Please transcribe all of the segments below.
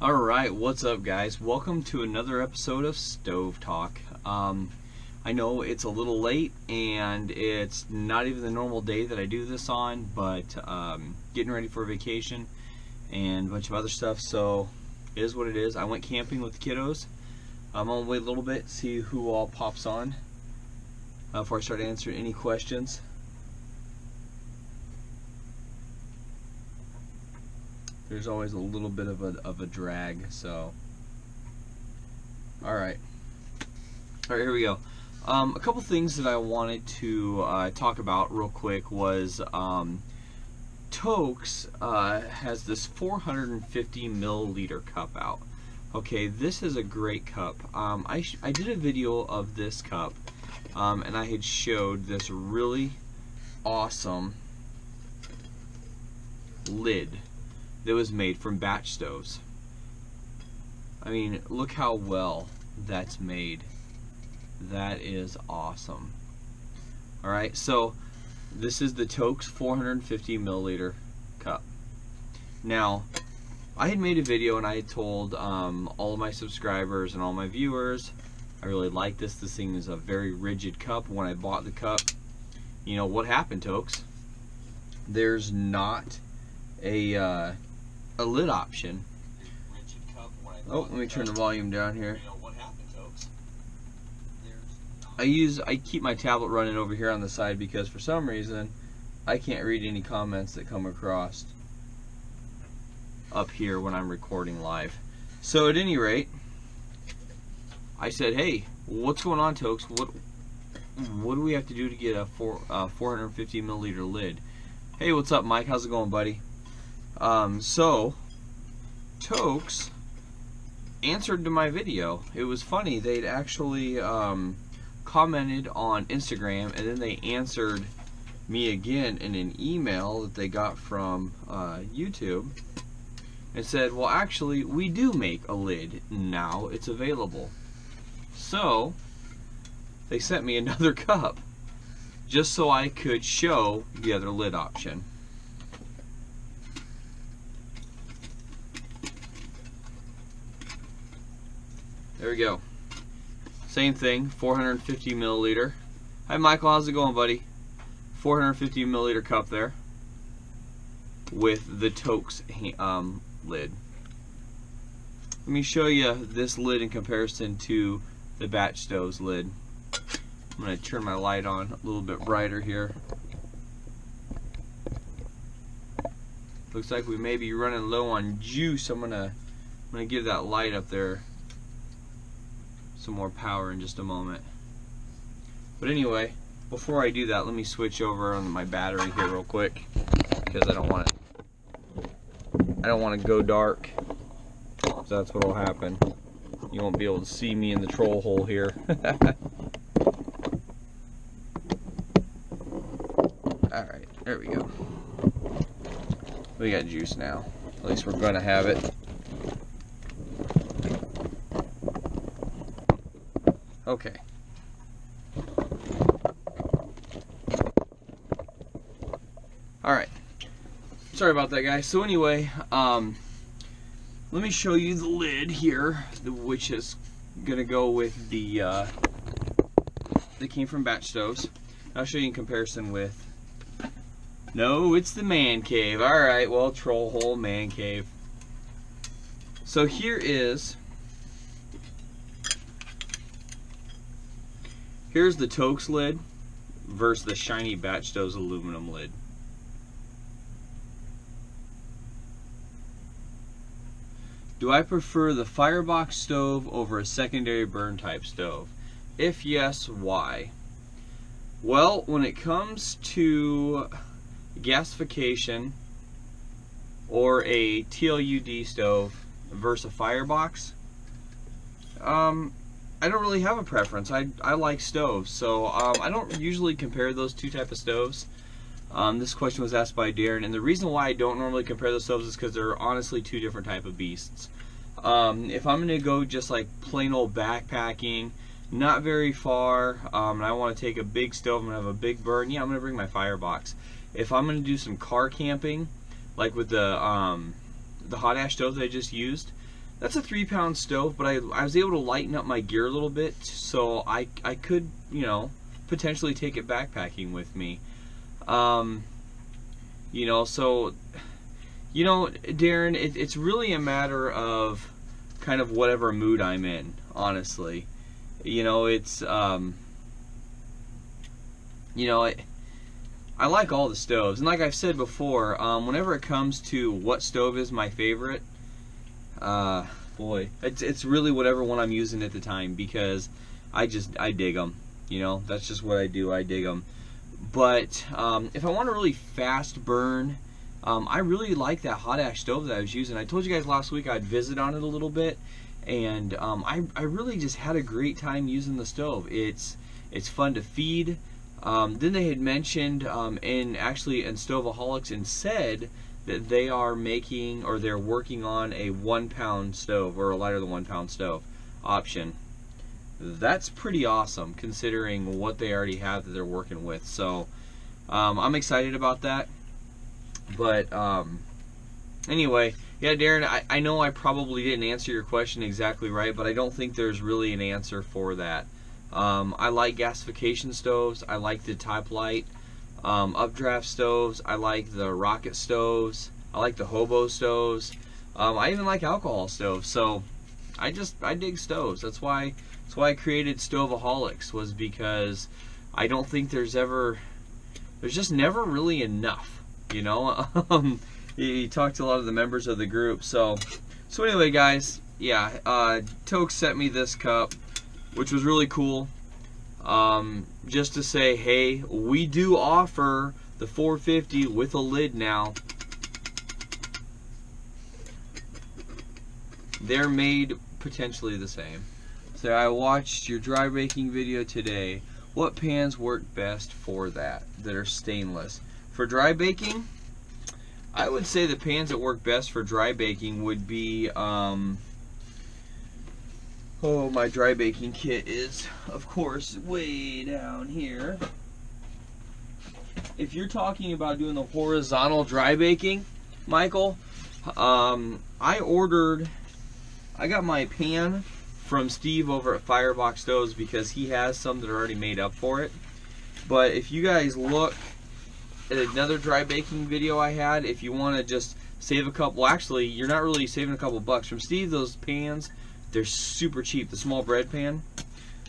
Alright, what's up guys? Welcome to another episode of StoveTalk. I know it's a little late and it's not even the normal day that I do this on, but getting ready for vacation and a bunch of other stuff, so it is what it is. I went camping with the kiddos. I'm gonna wait a little bit, see who all pops on before I start answering any questions. There's always a little bit of a drag, so alright, here we go. A couple things that I wanted to talk about real quick was Tokes has this 450 milliliter cup out. Okay, this is a great cup. I did a video of this cup, and I had showed this really awesome lid that was made from batch stoves. I mean, look how well that's made. That is awesome. Alright, so this is the Tokes 450 milliliter cup. Now, I had made a video and I had told all of my subscribers and all my viewers I really like this. This thing is a very rigid cup. When I bought the cup, you know what happened, Tokes? There's not a lid option. Oh, let me turn the volume down here. I keep my tablet running over here on the side because for some reason I can't read any comments that come across up here when I'm recording live. So at any rate, I said, hey, what's going on, Tokes? What do we have to do to get a 450 milliliter lid? Hey, what's up, Mike? How's it going, buddy? So Tokes answered to my video. It was funny. They'd actually commented on Instagram, and then they answered me again in an email that they got from YouTube and said, well, actually, we do make a lid now. It's available. So they sent me another cup just so I could show the other lid option. There we go. Same thing, 450 milliliter. Hi Michael, how's it going, buddy? 450 milliliter cup there with the Tokes lid. Let me show you this lid in comparison to the batch stove's lid. I'm going to turn my light on a little bit brighter here. Looks like we may be running low on juice. I'm gonna give that light up there some more power in just a moment. But anyway, before I do that, let me switch over on my battery here real quick because I don't want to go dark. So that's what'll happen. You won't be able to see me in the troll hole here. Alright, there we go. We got juice now. At least we're gonna have it. Okay. Alright. Sorry about that, guys. So anyway, let me show you the lid here, which is gonna go with the that came from batch stoves. I'll show you in comparison with. No, it's the man cave. Alright, well, troll hole, man cave. So here's the Tokes lid versus the shiny batch stove's aluminum lid. Do I prefer the firebox stove over a secondary burn type stove? If yes, why? Well, when it comes to gasification or a TLUD stove versus a firebox, I don't really have a preference. I like stoves, so I don't usually compare those two type of stoves. This question was asked by Darren, and the reason why I don't normally compare those stoves is because they're honestly two different type of beasts. If I'm going to go just like plain old backpacking, not very far, and I want to take a big stove, I'm going to have a big burn, yeah, I'm going to bring my firebox. If I'm going to do some car camping, like with the hot ash stove that I just used, that's a 3-pound stove, but I was able to lighten up my gear a little bit, so I could, you know, potentially take it backpacking with me. You know, so, you know, Darren, it's really a matter of kind of whatever mood I'm in, honestly. You know, it's, you know, I like all the stoves, and like I've said before, whenever it comes to what stove is my favorite, boy, it's really whatever one I'm using at the time, because I dig them. You know, that's just what I do. I dig them. But if I want a really fast burn, I really like that hot ash stove that I was using. I told you guys last week I'd visit on it a little bit, and I really just had a great time using the stove. It's fun to feed. Then they had mentioned in Stoveaholics and said that they are making, or they're working on, a 1-pound stove, or a lighter than 1-pound stove option. That's pretty awesome considering what they already have that they're working with. So I'm excited about that. But anyway, yeah, Darren, I know I probably didn't answer your question exactly right, but I don't think there's really an answer for that. I like gasification stoves. I like the Top Light updraft stoves. I like the rocket stoves. I like the hobo stoves. I even like alcohol stoves. So I dig stoves. That's why I created StoveAholics, was because I don't think there's just never really enough, you know. You talked to a lot of the members of the group. So anyway, guys, yeah, Toke sent me this cup, which was really cool. Just to say, hey, we do offer the 450 with a lid now. They're made potentially the same. So I watched your dry baking video today. What pans work best for that are stainless? For dry baking, I would say the pans that work best for dry baking would be, oh, my dry baking kit is, of course, way down here. If you're talking about doing the horizontal dry baking, Michael, I got my pan from Steve over at Firebox Stoves because he has some that are already made up for it. But if you guys look at another dry baking video I had, if you want to just save a couple, well, actually, you're not really saving a couple bucks. From Steve, those pans, they're super cheap, the small bread pan.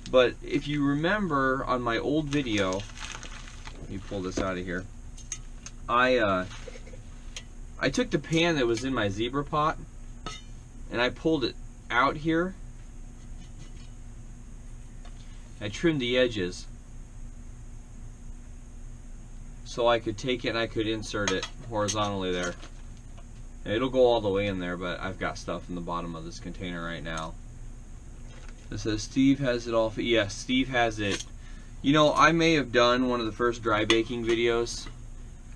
But if you remember on my old video, let me pull this out of here. I took the pan that was in my zebra pot and I pulled it out here. I trimmed the edges so I could take it and I could insert it horizontally there. And it'll go all the way in there, but I've got stuff in the bottom of this container right now. It says Steve has it all. Yes, Steve has it. You know, I may have done one of the first dry baking videos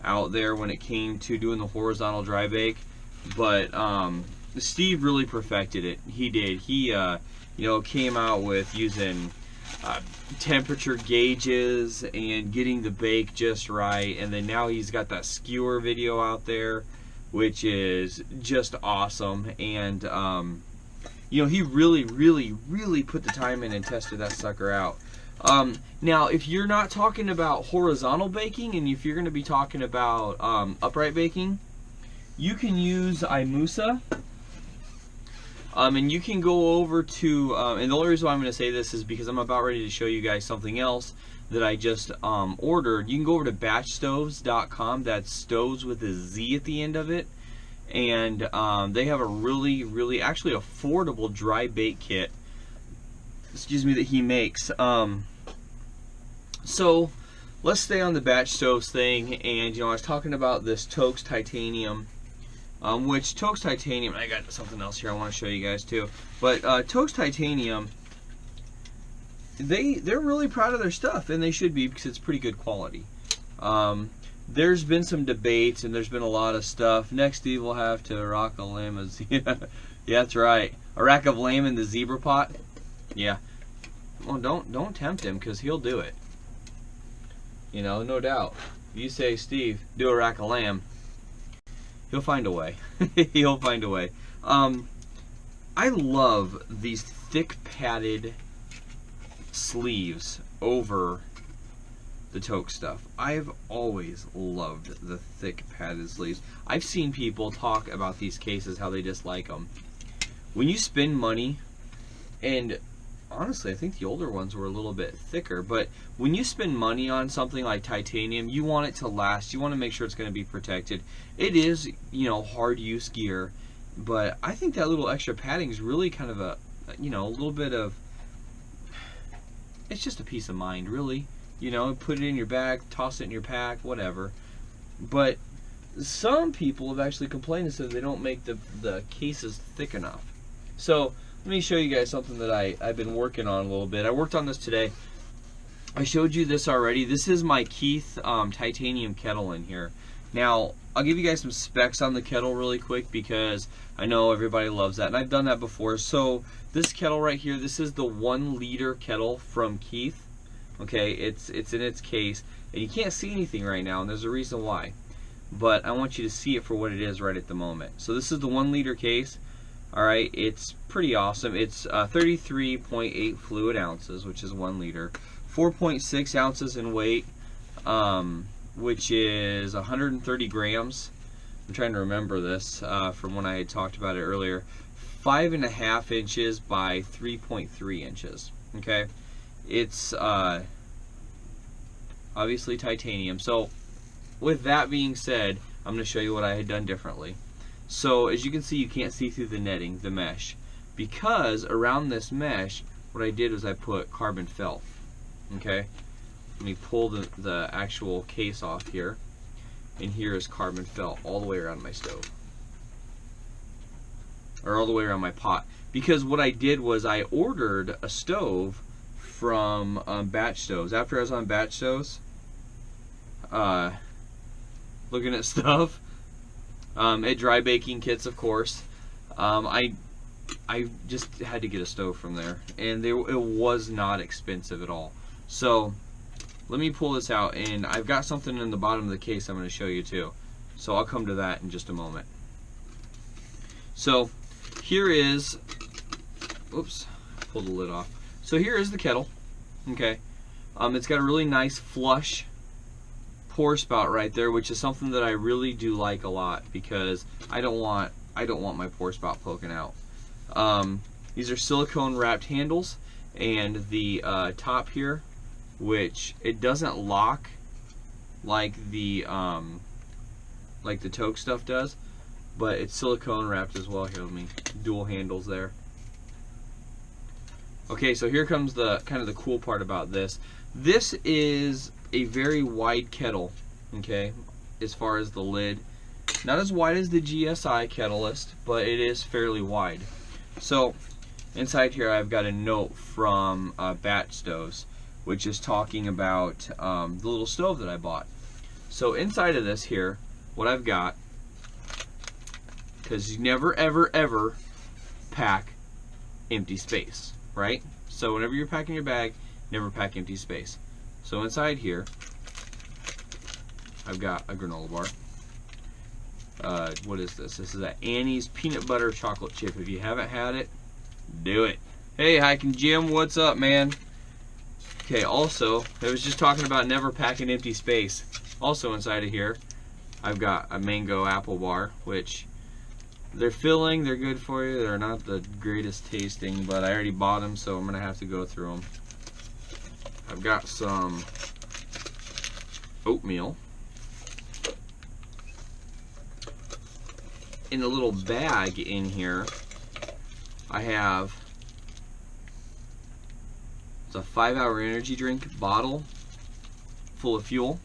out there when it came to doing the horizontal dry bake, but Steve really perfected it. He did. He you know, came out with using temperature gauges and getting the bake just right, and then now he's got that skewer video out there, which is just awesome. And you know, he really put the time in and tested that sucker out. Now, if you're not talking about horizontal baking, and if you're going to be talking about upright baking, you can use iMusa. And you can go over to, and the only reason why I'm going to say this is because I'm about ready to show you guys something else that I just ordered. You can go over to batchstoves.com. That's stoves with a Z at the end of it. And they have a really actually affordable dry bake kit, excuse me, that he makes. So let's stay on the batch stoves thing. And, you know, I was talking about this Toke's Titanium. Which Toke's Titanium, I got something else here I want to show you guys too. But Toke's Titanium, they're really proud of their stuff, and they should be, because it's pretty good quality. There's been some debates, and there's been a lot of stuff. Next, Steve will have to rock a lamb. Yeah, that's right. A rack of lamb in the zebra pot. Yeah. Well, don't tempt him, because he'll do it. You know, no doubt. You say, Steve, do a rack of lamb. He'll find a way. He'll find a way. I love these thick padded sleeves over the Toke stuff. I've always loved the thick padded sleeves. I've seen people talk about these cases, how they dislike them. When you spend money, and honestly I think the older ones were a little bit thicker, but when you spend money on something like titanium, you want it to last. You want to make sure it's going to be protected. It is, you know, hard use gear, but I think that little extra padding is really kind of a, you know, a little bit of, it's just a peace of mind, really. You know, put it in your bag, toss it in your pack, whatever. But some people have actually complained and said they don't make the cases thick enough. So let me show you guys something that I've been working on a little bit. I worked on this today. I showed you this already. This is my Keith titanium kettle in here. Now, I'll give you guys some specs on the kettle really quick because I know everybody loves that, and I've done that before. So this kettle right here, this is the 1 liter kettle from Keith. Okay, it's in its case, and you can't see anything right now, and there's a reason why. But I want you to see it for what it is right at the moment. So this is the 1 liter case. Alright, it's pretty awesome. It's 33.8 fluid ounces, which is 1 liter. 4.6 ounces in weight, which is 130 grams. I'm trying to remember this from when I had talked about it earlier. 5.5 inches by 3.3 inches. Okay, it's obviously titanium. So with that being said, I'm going to show you what I had done differently. So as you can see, you can't see through the netting, the mesh, because around this mesh what I did was I put carbon felt. Okay, let me pull the actual case off here, and here is carbon felt all the way around my stove, or all the way around my pot, because what I did was I ordered a stove from Batch Stoves. After I was on Batch Stoves looking at stuff at dry baking kits, of course, I just had to get a stove from there, and it was not expensive at all. So let me pull this out, and I've got something in the bottom of the case I'm going to show you too. So I'll come to that in just a moment. So here is, oops, pull the lid off. So here is the kettle. Okay, it's got a really nice flush pour spout right there, which is something that I really do like a lot because I don't want my pour spout poking out. These are silicone wrapped handles, and the top here, which it doesn't lock like the Toke stuff does, but it's silicone wrapped as well. Here, let me dual handles there. Okay, so here comes the kind of the cool part about this. This is a very wide kettle, okay, as far as the lid. Not as wide as the GSI Kettlist, but it is fairly wide. So inside here I've got a note from Batch Stoves, which is talking about the little stove that I bought. So inside of this here, what I've got, because you never ever ever pack empty space, right? So whenever you're packing your bag, never pack empty space. So inside here I've got a granola bar. What is this? This is a Annie's peanut butter chocolate chip. If you haven't had it, do it. Hey, Hiking Jim, what's up, man? Okay, also, I was just talking about never packing empty space. Also inside of here, I've got a mango apple bar, which they're filling, they're good for you. They're not the greatest tasting, but I already bought them, so I'm going to have to go through them. I've got some oatmeal in a little bag in here. I have, it's a 5-hour energy drink bottle full of fuel.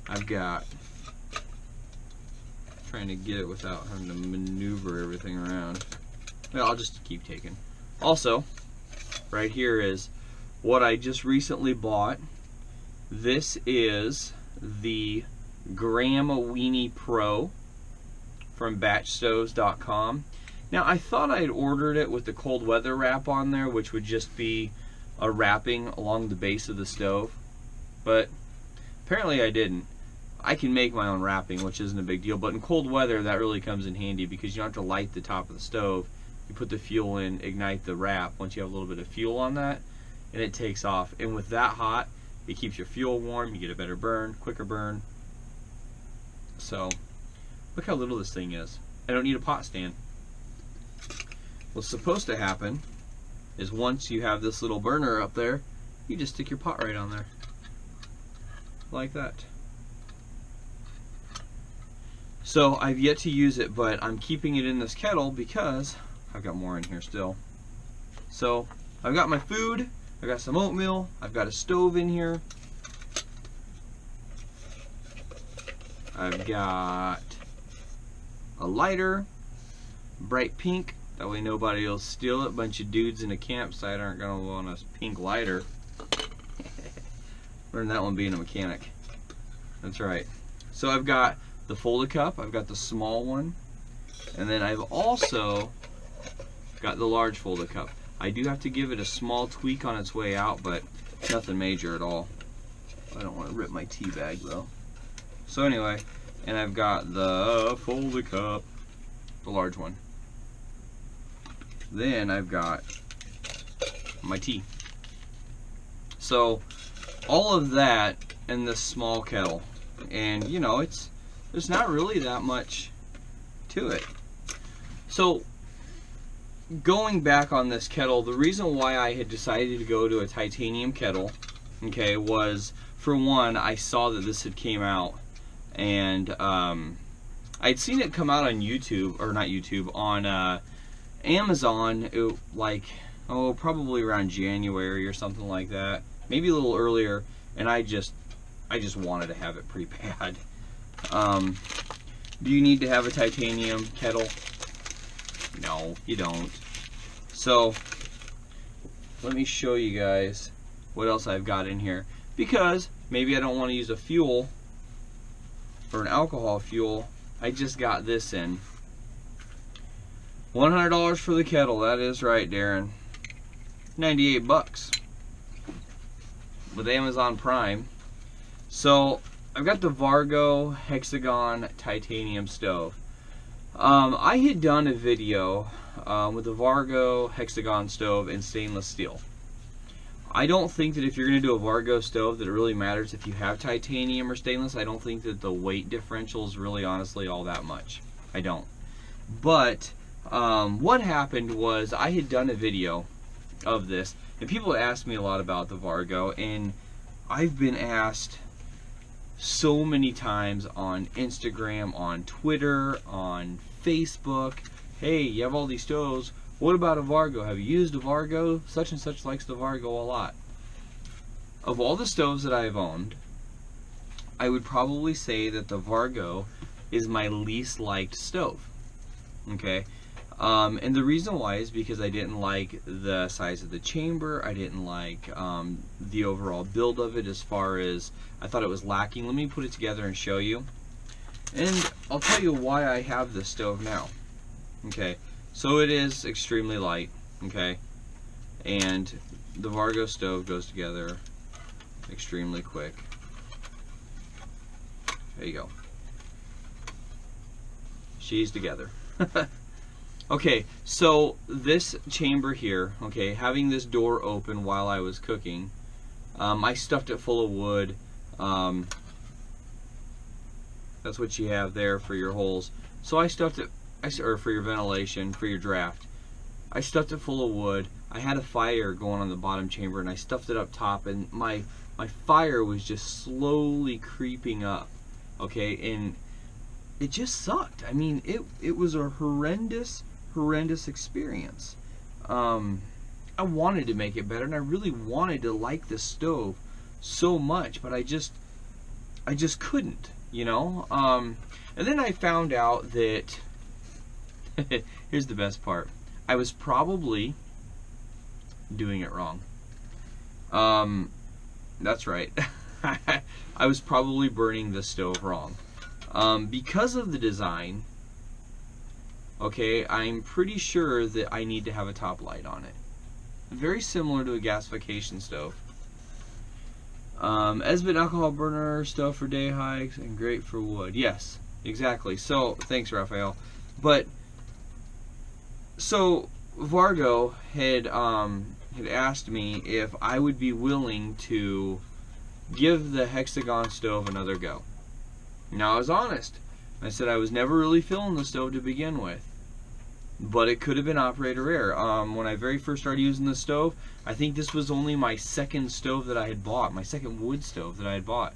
I've got, trying to get it without having to maneuver everything around. Well, I'll just keep taking. Also, right here is what I just recently bought. This is the Graham Weenie Pro from batchstoves.com. Now, I thought I had ordered it with the cold weather wrap on there, which would just be a wrapping along the base of the stove, but apparently I didn't. I can make my own wrapping, which isn't a big deal, but in cold weather that really comes in handy because you don't have to light the top of the stove. You put the fuel in, ignite the wrap once you have a little bit of fuel on that, and it takes off. And with that hot, it keeps your fuel warm, you get a better burn, quicker burn. So, look how little this thing is. I don't need a pot stand. What's supposed to happen is once you have this little burner up there, you just stick your pot right on there. Like that. So I've yet to use it, but I'm keeping it in this kettle because I've got more in here still. So I've got my food, I've got some oatmeal, I've got a stove in here, I've got a lighter, bright pink, that way nobody will steal it. Bunch of dudes in a campsite aren't going to want a pink lighter. Learned that one being a mechanic. That's right. So I've got the folded cup, I've got the small one, and then I've also got the large folded cup. I do have to give it a small tweak on its way out, but nothing major at all. I don't want to rip my tea bag though. So anyway, and I've got the folded cup, the large one. Then I've got my tea. So all of that in this small kettle, and you know, there's not really that much to it. So going back on this kettle, the reason why I had decided to go to a titanium kettle, okay, was for one, I saw that this had came out, and I'd seen it come out on YouTube, or not YouTube, on Amazon, probably around January or something like that, maybe a little earlier, and I just wanted to have it pretty bad. Do you need to have a titanium kettle? No, you don't. So let me show you guys what else I've got in here, because maybe I don't want to use a fuel or an alcohol fuel. I just got this in. $100 for the kettle. That is right, Darren. 98 bucks with Amazon Prime. So I've got the Vargo hexagon titanium stove. I had done a video with the Vargo hexagon stove in stainless steel. I don't think that if you're going to do a Vargo stove that it really matters if you have titanium or stainless. I don't think that the weight differential is really honestly all that much. I don't. But what happened was I had done a video of this, and people asked me a lot about the Vargo, and I've been asked so many times on Instagram, on Twitter, on Facebook, hey, you have all these stoves, what about a Vargo? Have you used a Vargo? Such and such likes the Vargo a lot. Of all the stoves that I've owned, I would probably say that the Vargo is my least liked stove. Okay? And the reason why is because I didn't like the size of the chamber. I didn't like the overall build of it, as far as I thought it was lacking. Let me put it together and show you. And I'll tell you why I have this stove now. Okay, so it is extremely light, okay, and the Vargo stove goes together extremely quick. There you go. She's together. Okay, so this chamber here, okay, having this door open while I was cooking, I stuffed it full of wood. That's what you have there for your holes. So I stuffed it, or for your ventilation, for your draft. I stuffed it full of wood. I had a fire going on the bottom chamber, and I stuffed it up top, and my fire was just slowly creeping up, okay, and it just sucked. I mean, it was a horrendous experience. I wanted to make it better, and I really wanted to like this stove so much, but I just couldn't, you know. And then I found out that here's the best part. I was probably doing it wrong. That's right. I was probably burning the stove wrong. Because of the design, okay, I'm pretty sure that I need to have a top light on it. Very similar to a gasification stove. Esbit alcohol burner, stove for day hikes, and great for wood. Yes, exactly. So, thanks, Raphael. But, so, Vargo had asked me if I would be willing to give the hexagon stove another go. Now, I was honest. I said I was never really feeling the stove to begin with. But it could have been operator error. When I very first started using the stove, I think this was only my second stove that I had bought, my second wood stove that I had bought.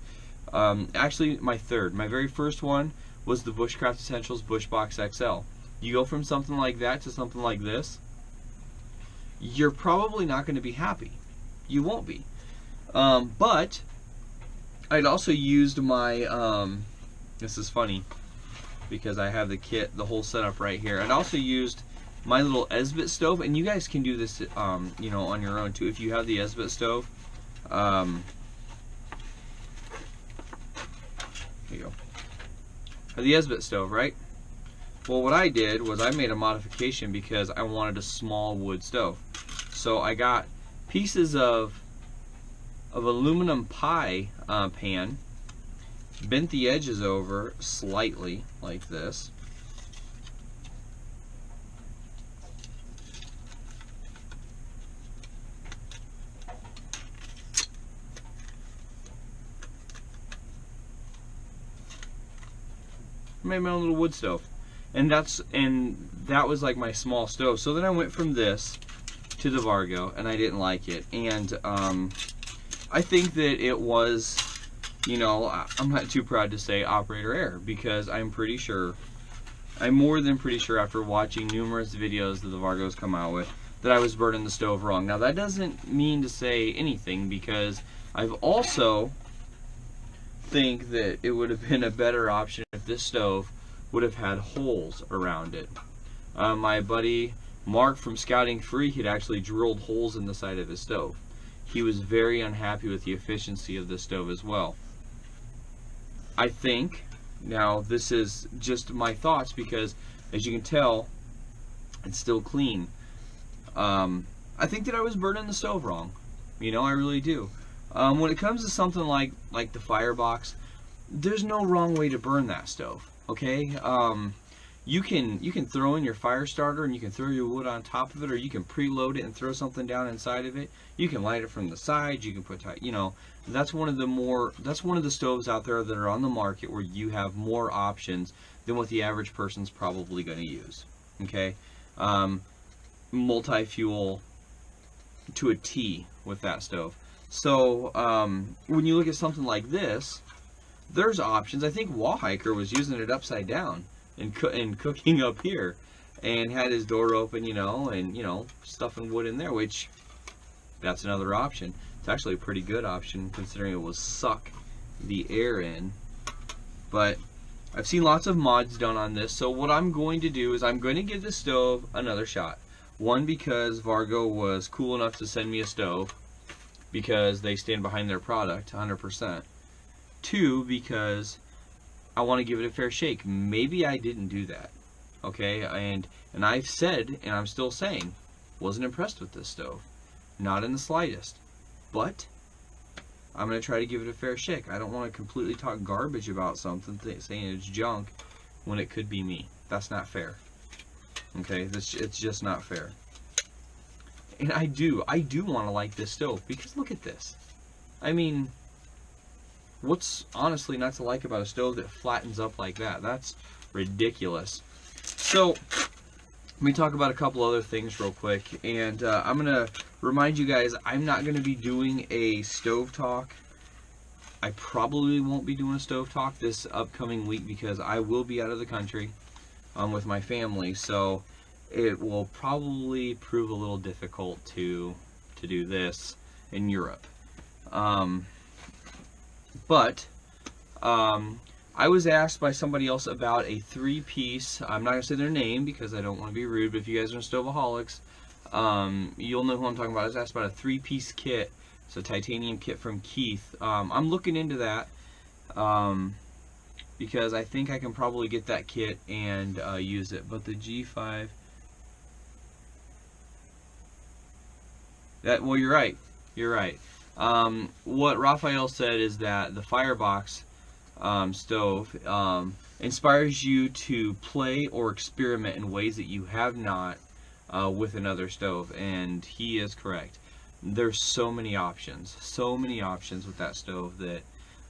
Actually, my third. My very first one was the Bushcraft Essentials Bushbox XL. You go from something like that to something like this, you're probably not going to be happy. You won't be. But I'd also used my, this is funny, because I have the kit, the whole setup right here. I'd also used my little Esbit stove, and you guys can do this, you know, on your own too. If you have the Esbit stove, here you go. The Esbit stove, right? Well, what I did was I made a modification because I wanted a small wood stove. So I got pieces of aluminum pie pan, bent the edges over slightly like this. Made my own little wood stove, and that was like my small stove. So then I went from this to the Vargo, and I didn't like it, and I think that it was, you know, I'm not too proud to say operator error, because I'm more than pretty sure after watching numerous videos that the Vargos come out with that I was burning the stove wrong. Now that doesn't mean to say anything, because I've also think that it would have been a better option if this stove would have had holes around it. My buddy Mark from Scouting Free had actually drilled holes in the side of his stove. He was very unhappy with the efficiency of this stove as well. I think, now this is just my thoughts, because as you can tell, it's still clean. I think that I was burning the stove wrong. You know, I really do. When it comes to something like the firebox, there's no wrong way to burn that stove. Okay, you can throw in your fire starter and you can throw your wood on top of it, or you can preload it and throw something down inside of it. You can light it from the side. You can put, you know, that's one of the stoves out there that are on the market where you have more options than what the average person's probably going to use. Okay, multi-fuel to a T with that stove. So when you look at something like this, there's options. I think Wall Hiker was using it upside down and cooking up here, and had his door open, you know, and, you know, stuffing wood in there, which that's another option. It's actually a pretty good option considering it will suck the air in. But I've seen lots of mods done on this, so what I'm going to do is I'm going to give the stove another shot. One, because Vargo was cool enough to send me a stove, because they stand behind their product 100%. Two, because I want to give it a fair shake. Maybe I didn't do that. Okay, and I've said, and I'm still saying, wasn't impressed with this stove. Not in the slightest. But I'm going to try to give it a fair shake. I don't want to completely talk garbage about something, saying it's junk, when it could be me. That's not fair. Okay, it's just not fair. And I do want to like this stove, because look at this. I mean, what's honestly not to like about a stove that flattens up like that? That's ridiculous. So let me talk about a couple other things real quick, and I'm gonna remind you guys, I'm not gonna be doing a stove talk. I probably won't be doing a stove talk this upcoming week, because I will be out of the country with my family, so it will probably prove a little difficult to do this in Europe. But I was asked by somebody else about a 3-piece, I'm not going to say their name because I don't want to be rude, but if you guys are Stoveaholics, you'll know who I'm talking about. I was asked about a 3-piece kit. It's a titanium kit from Keith. I'm looking into that because I think I can probably get that kit and use it. But the G5, well, you're right. You're right. What Raphael said is that the Firebox stove inspires you to play or experiment in ways that you have not with another stove, and he is correct. There's so many options with that stove that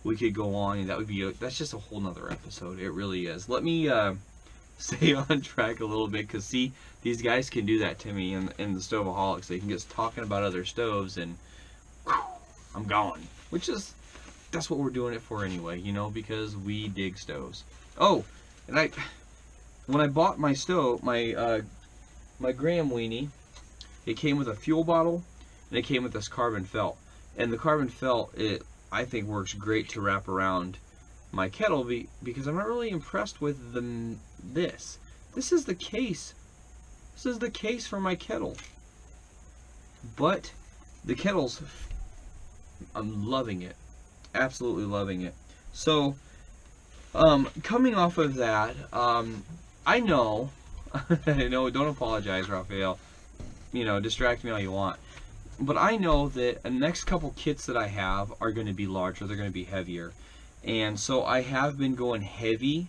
we could go on, and that's just a whole nother episode. It really is. Let me stay on track a little bit, because see, these guys can do that to me in the Stoveaholics. They can get talking about other stoves, and whew, I'm gone. That's what we're doing it for anyway, you know, because we dig stoves. Oh, and when I bought my stove, my Graham Weenie, it came with a fuel bottle, and it came with this carbon felt. And the carbon felt, I think, works great to wrap around my kettle, because I'm not really impressed with this. This is the case. This is the case for my kettle. But the kettle's, I'm loving it. Absolutely loving it. So, coming off of that, I know, don't apologize, Raphael. You know, distract me all you want. But I know that the next couple kits that I have are going to be larger. They're going to be heavier. And so I have been going heavy.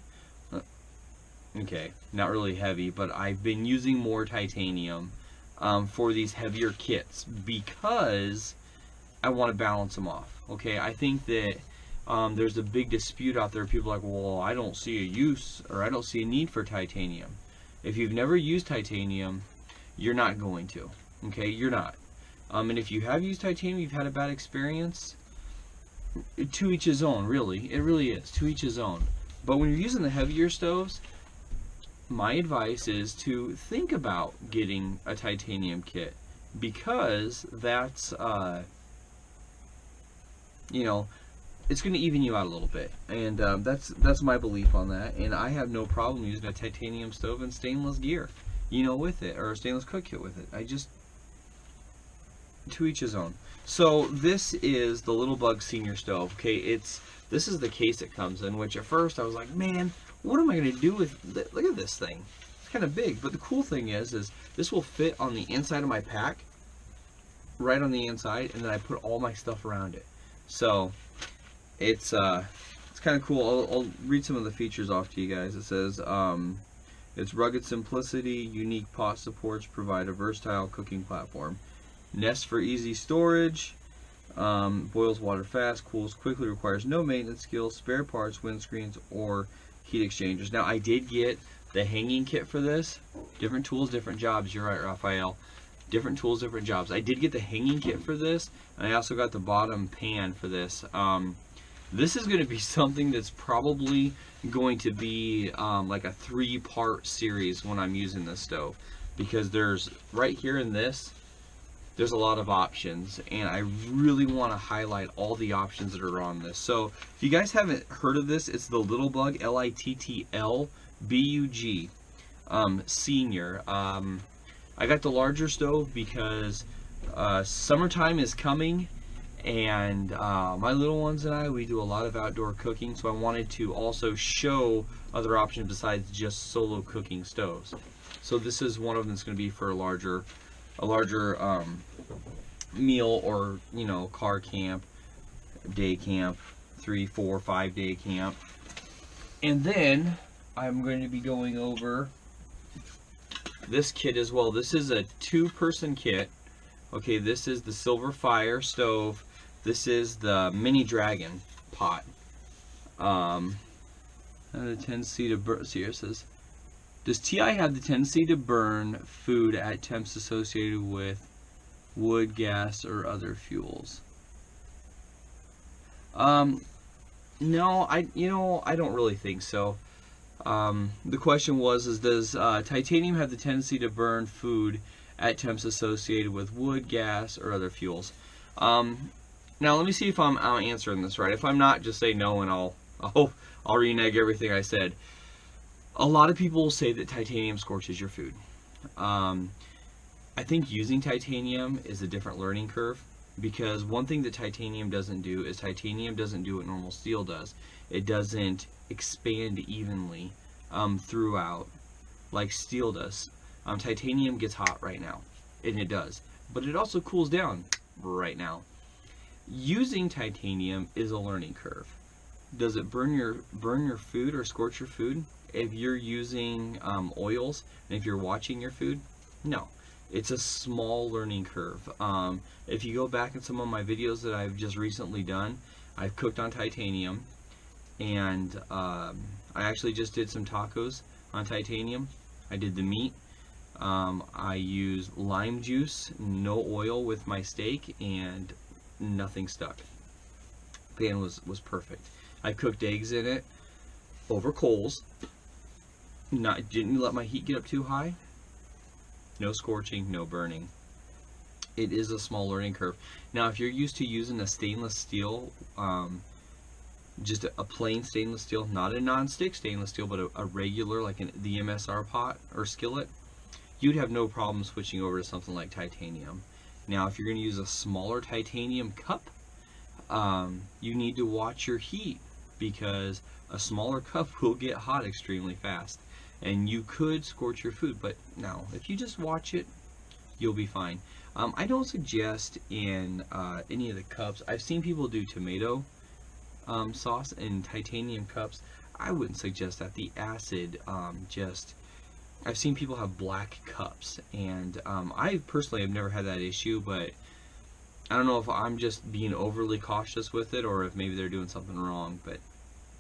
Okay, not really heavy, but I've been using more titanium for these heavier kits, because I want to balance them off. Okay, I think that there's a big dispute out there. People are like, well, I don't see a use, or I don't see a need for titanium. If you've never used titanium, you're not going to. Okay, you're not. And if you have used titanium, you've had a bad experience, to each his own, really. It really is, to each his own. But when you're using the heavier stoves, my advice is to think about getting a titanium kit, because that's, you know, it's going to even you out a little bit. And that's my belief on that. And I have no problem using a titanium stove and stainless gear, you know, with it, or a stainless cook kit with it. To each his own. So this is the Little Bug Senior Stove. Okay, this is the case it comes in, which at first I was like, man, what am I going to do with it? Look at this thing. It's kind of big, but the cool thing is this will fit on the inside of my pack, right on the inside, and then I put all my stuff around it. So it's kind of cool. I'll read some of the features off to you guys. It says its rugged simplicity, unique pot supports provide a versatile cooking platform. Nest for easy storage, boils water fast, cools quickly, requires no maintenance skills, spare parts, windscreens, or heat exchangers. Now, I did get the hanging kit for this. Different tools, different jobs. You're right, Raphael. Different tools, different jobs. I did get the hanging kit for this, and I also got the bottom pan for this. This is going to be something that's probably going to be like a 3-part series when I'm using this stove, because there's, right here in this, there's a lot of options, and I really want to highlight all the options that are on this. So if you guys haven't heard of this, it's the Little Bug, Littlebug Senior. I got the larger stove because summertime is coming, and my little ones and we do a lot of outdoor cooking, so I wanted to also show other options besides just solo cooking stoves. So this is one of them that's going to be for a larger meal, or, you know, car camp, day camp, 3, 4, 5 day camp. And then I'm going to be going over this kit as well. This is a 2-person kit. Okay, this is the Silver Fire stove. This is the Mini Dragon pot. The tendency to burn. See, here it says, does TI have the tendency to burn food at temps associated with wood, gas, or other fuels? No, I don't really think so. The question was, does titanium have the tendency to burn food at temps associated with wood, gas, or other fuels? Now let me see if I'm answering this right. If I'm not, just say no, and I'll renege everything I said. A lot of people will say that titanium scorches your food. I think using titanium is a different learning curve, because one thing that titanium doesn't do is titanium doesn't do what normal steel does. It doesn't expand evenly throughout like steel does. Titanium gets hot right now, and it does, but it also cools down right now. using titanium is a learning curve. Does it burn your food or scorch your food if you're using oils and if you're watching your food? No. It's a small learning curve. If you go back in some of my videos that I've just recently done, I've cooked on titanium, and I actually just did some tacos on titanium. I did the meat. I used lime juice, no oil with my steak, and nothing stuck. Pan was perfect. I cooked eggs in it over coals. Didn't let my heat get up too high. No scorching, no burning. It is a small learning curve. Now, if you're used to using a stainless steel, just a plain stainless steel, not a non-stick stainless steel, but a regular, like the MSR pot or skillet, you'd have no problem switching over to something like titanium. Now, if you're going to use a smaller titanium cup, you need to watch your heat, because a smaller cup will get hot extremely fast, and you could scorch your food. But no, if you just watch it, you'll be fine. I don't suggest in any of the cups. I've seen people do tomato sauce in titanium cups. I wouldn't suggest that. The acid I've seen people have black cups, and I personally have never had that issue, but I don't know if I'm just being overly cautious with it, or if maybe they're doing something wrong. But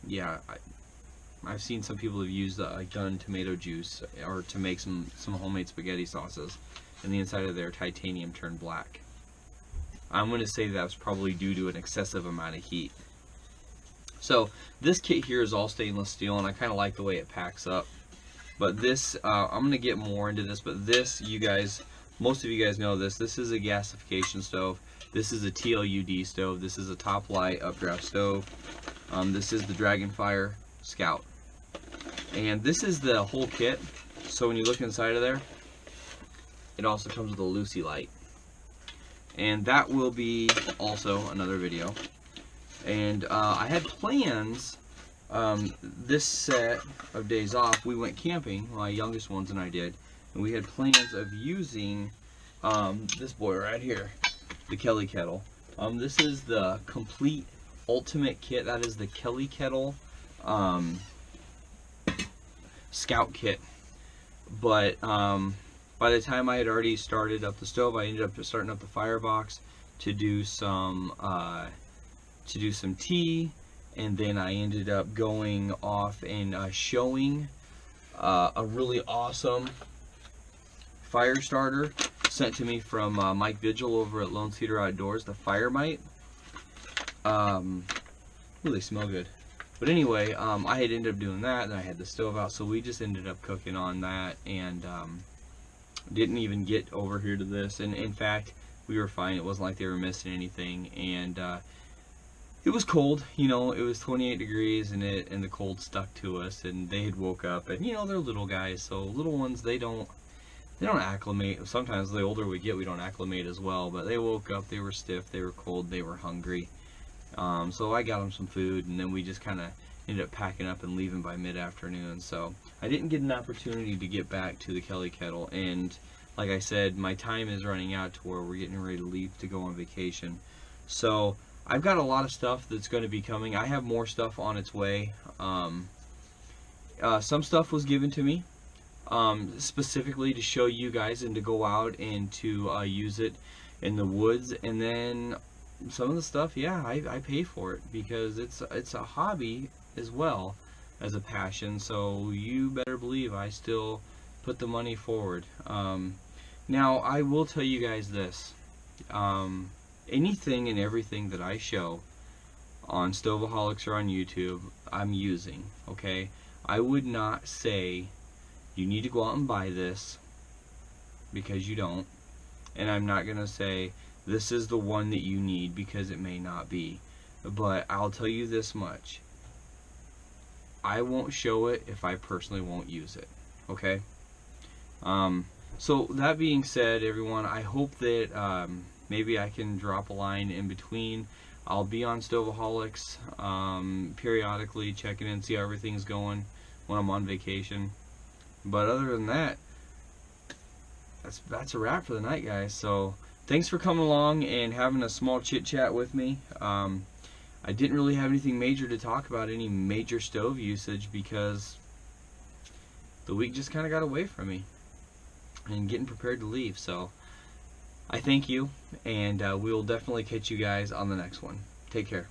yeah, I've seen some people have used done tomato juice or to make some homemade spaghetti sauces, and the inside of their titanium turned black. I'm going to say that was probably due to an excessive amount of heat. So this kit here is all stainless steel, and I kind of like the way it packs up. But this, I'm going to get more into this, but this, you guys, most of you guys know this. This is a gasification stove. This is a TLUD stove. This is a top light updraft stove. This is the Dragonfire Scout. And this is the whole kit. So when you look inside of there, it also comes with a Lucy light. And that will be also another video. And I had plans, this set of days off, we went camping, my youngest ones and I did, and we had plans of using this boy right here, the Kelly Kettle. This is the complete ultimate kit. That is the Kelly Kettle Scout kit. But by the time I had already started up the stove, I ended up starting up the firebox to do some tea, and then I ended up going off and showing a really awesome fire starter sent to me from Mike Vigil over at Lone Cedar Outdoors, the Fire Mite. Ooh, they smell good. But anyway, I had ended up doing that, and I had the stove out, so we just ended up cooking on that, and didn't even get over here to this. And in fact, we were fine. It wasn't like they were missing anything, and it was cold, you know. It was 28 degrees, and the cold stuck to us, and they had woke up, and you know, they're little guys, so little ones, they don't acclimate. Sometimes the older we get, we don't acclimate as well. But they woke up, they were stiff, they were cold, they were hungry. So I got them some food, and then we just kind of ended up packing up and leaving by mid-afternoon. So I didn't get an opportunity to get back to the Kelly Kettle, and like I said, my time is running out to where we're getting ready to leave to go on vacation. So I've got a lot of stuff that's going to be coming. I have more stuff on its way. Some stuff was given to me specifically to show you guys and to go out and to use it in the woods. And then some of the stuff, yeah, I pay for it, because it's a hobby as well as a passion. So you better believe I still put the money forward. Now I will tell you guys this. Anything and everything that I show on Stoveaholics or on YouTube, I'm using, okay? I would not say you need to go out and buy this, because you don't. And I'm not going to say this is the one that you need, because it may not be. But I'll tell you this much. I won't show it if I personally won't use it, okay? So that being said, everyone, I hope that maybe I can drop a line in between. I'll be on Stoveaholics periodically, checking in, see how everything's going when I'm on vacation. But other than that, that's a wrap for the night, guys. So thanks for coming along and having a small chit chat with me. I didn't really have anything major to talk about, any major stove usage, because the week just kind of got away from me and getting prepared to leave. So I thank you, and we will definitely catch you guys on the next one. Take care.